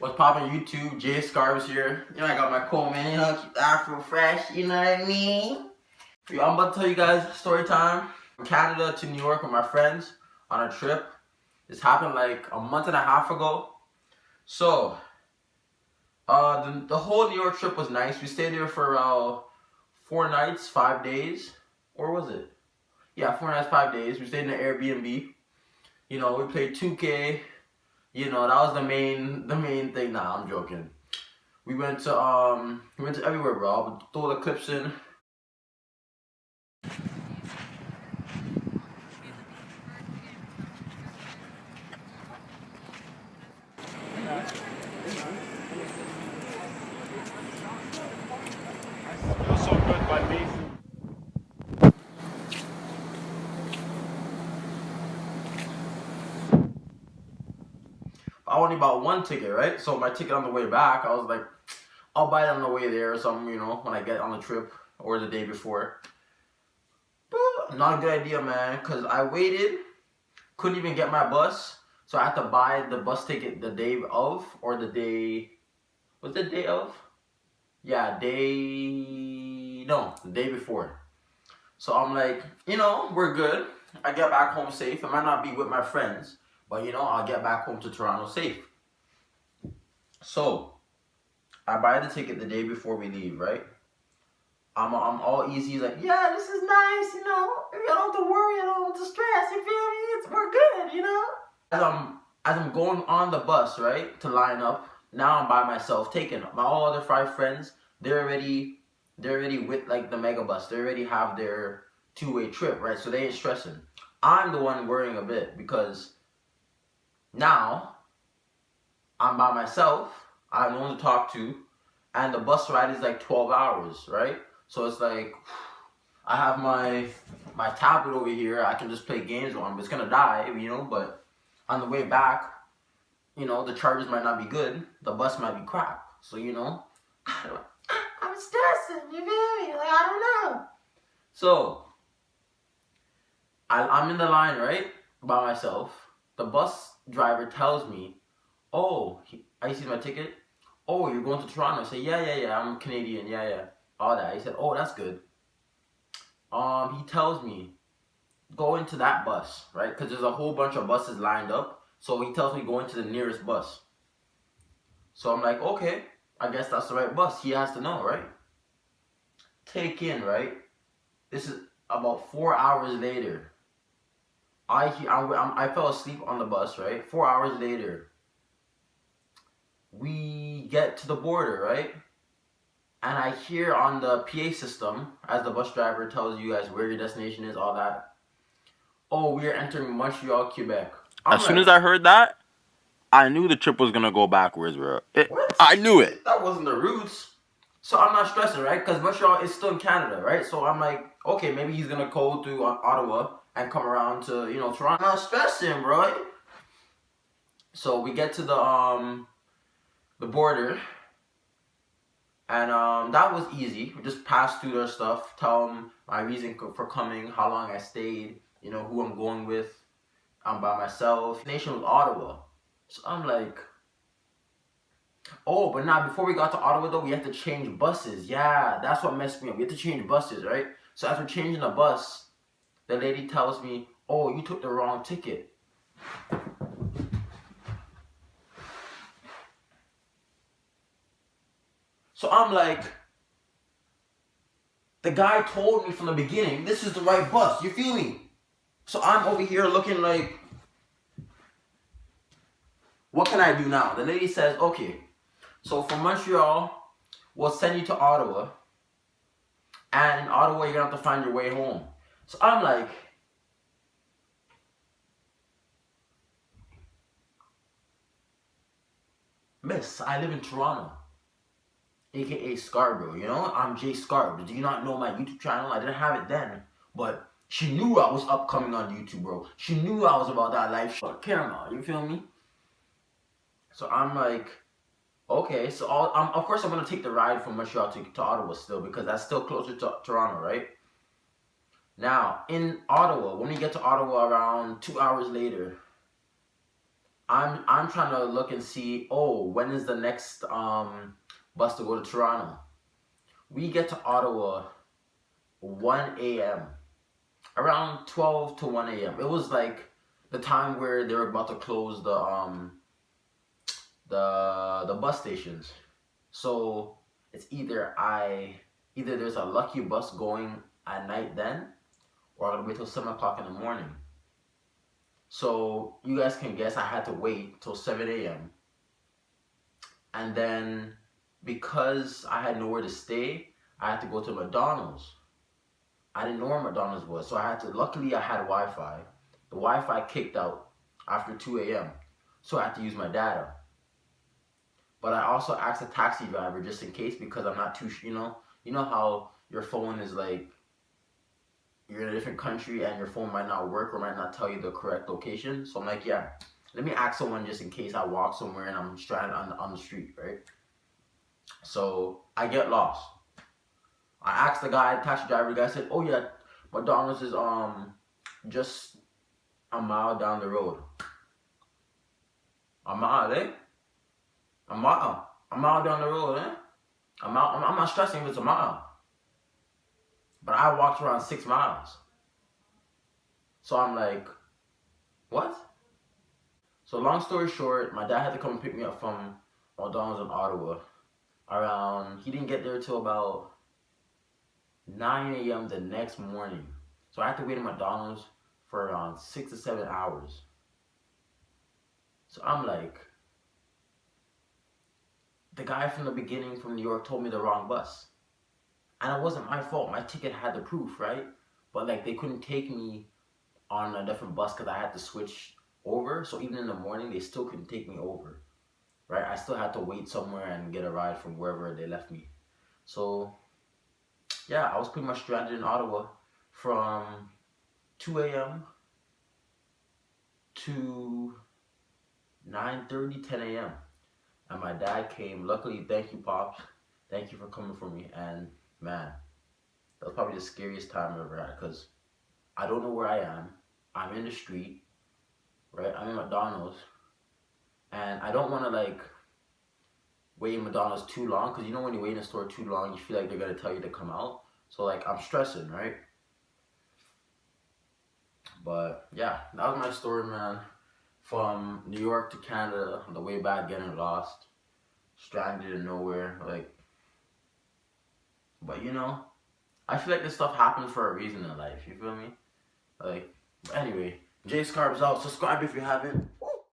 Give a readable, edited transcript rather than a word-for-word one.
What's poppin' YouTube? Jay Scarves here. You know, I got my comb in, you know, keep the afro fresh, you know what I mean? Yo, I'm about to tell you guys story time. From Canada to New York with my friends on a trip. This happened like a month and a half ago. So, the whole New York trip was nice. We stayed there for 4 nights, 5 days. Or was it? Yeah, 4 nights, 5 days. We stayed in an Airbnb. You know, we played 2K. You know, that was the main thing. Nah, I'm joking. We went to everywhere, bro. I'll throw the clips in. Feels so good by Mason. I only bought one ticket, right? So my ticket on the way back, I was like, I'll buy it on the way there or something, you know, when I get on the trip or the day before. But not a good idea, man, because I waited, couldn't even get my bus, so I had to buy the bus ticket the day of or the day. Was it the day of? Yeah, the day before. So I'm like, you know, we're good. I get back home safe. I might not be with my friends, but you know, I'll get back home to Toronto safe. So I buy the ticket the day before we leave, right? I'm all easy. He's like, yeah, this is nice, you know. You don't have to worry, you don't have to stress. You feel me? We're good, you know. As I'm going on the bus, right, to line up. Now I'm by myself, taking my all other 5 friends. They're already with like the mega bus. They already have their two-way trip, right? So they ain't stressing. I'm the one worrying a bit because now I'm by myself. I have no one to talk to, and the bus ride is like 12 hours, right? So it's like I have my tablet over here. I can just play games on, but it's gonna die, you know. But on the way back, you know, the charges might not be good. The bus might be crap. So you know, I'm stressing. You feel me? Like I don't know. So I'm in the line, right, by myself. The bus driver tells me, "Oh, I see my ticket. Oh, you're going to Toronto." I say, "Yeah. I'm Canadian. Yeah. All that." He said, "Oh, that's good." He tells me go into that bus, right? Because there's a whole bunch of buses lined up. So he tells me go into the nearest bus. So I'm like, okay, I guess that's the right bus. He has to know, right? Take in, right? This is about 4 hours later. I fell asleep on the bus, right? 4 hours later, we get to the border, right? And I hear on the PA system, as the bus driver tells you guys where your destination is, all that. Oh, we are entering Montreal, Quebec. I'm As soon like, as I heard that, I knew the trip was gonna go backwards, bro. what? I knew it. That wasn't the roots. So I'm not stressing, right? Because Montreal is still in Canada, right? So I'm like, okay, maybe he's gonna go through Ottawa and come around to, you know, Toronto. I'm not stressing, bro. So we get to the border, and that was easy. We just passed through their stuff, tell them my reason for coming, how long I stayed, you know, who I'm going with. I'm by myself. Nation was Ottawa. So I'm like, oh, but now before we got to Ottawa though, we have to change buses. Yeah, that's what messed me up. We have to change buses, right? So as we're changing the bus, the lady tells me, "Oh, you took the wrong ticket." So I'm like, the guy told me from the beginning, this is the right bus. You feel me? So I'm over here looking like, what can I do now? The lady says, okay, so from Montreal, we'll send you to Ottawa. And in Ottawa, you're gonna have to find your way home. So I'm like, miss, I live in Toronto, aka Scarborough, you know? I'm Jay Scarborough. Do you not know my YouTube channel? I didn't have it then, but she knew I was upcoming on YouTube, bro. She knew I was about that life short caramel, you feel me? So I'm like, okay, so of course I'm gonna take the ride from Montreal to Ottawa still, because that's still closer to Toronto, right? Now, in Ottawa, when we get to Ottawa around 2 hours later, I'm trying to look and see, oh, when is the next bus to go to Toronto? We get to Ottawa 1 a.m. Around 12 to 1 a.m. It was like the time where they were about to close the bus stations. So it's either there's a lucky bus going at night then, or I gotta wait till 7 o'clock in the morning. So you guys can guess I had to wait till 7 a.m. And then because I had nowhere to stay, I had to go to McDonald's. I didn't know where McDonald's was, so luckily I had Wi-Fi. The Wi-Fi kicked out after 2 a.m. So I had to use my data. But I also asked a taxi driver just in case, because I'm not too, you know how your phone is like, you're in a different country and your phone might not work or might not tell you the correct location. So I'm like, yeah, let me ask someone just in case I walk somewhere and I'm stranded on the street, right? So I get lost. I asked the taxi driver, the guy said, oh yeah, McDonald's is just a mile down the road. A mile, eh? A mile down the road, eh? I'm not stressing if it's a mile. But I walked around 6 miles. So I'm like, what? So long story short, my dad had to come and pick me up from McDonald's in Ottawa. He didn't get there till about 9 a.m. the next morning. So I had to wait at McDonald's for around 6 to 7 hours. So I'm like, the guy from the beginning from New York told me the wrong bus. And it wasn't my fault. My ticket had the proof, right? But like they couldn't take me on a different bus because I had to switch over. So even in the morning, they still couldn't take me over, right? I still had to wait somewhere and get a ride from wherever they left me. So yeah, I was pretty much stranded in Ottawa from 2 a.m. to 9:30, 10 a.m. And my dad came. Luckily, thank you, Pops. Thank you for coming for me. And man, that was probably the scariest time I've ever had, because I don't know where I am. I'm in the street, right? I'm in McDonald's. And I don't want to like wait in McDonald's too long, because you know when you wait in a store too long, you feel like they're going to tell you to come out. So like I'm stressing, right? But yeah, that was my story, man. From New York to Canada, on the way back, getting lost, stranded in nowhere, like. But you know, I feel like this stuff happens for a reason in life. You feel me? Like, but anyway, Jay Scarbs out. Subscribe if you haven't.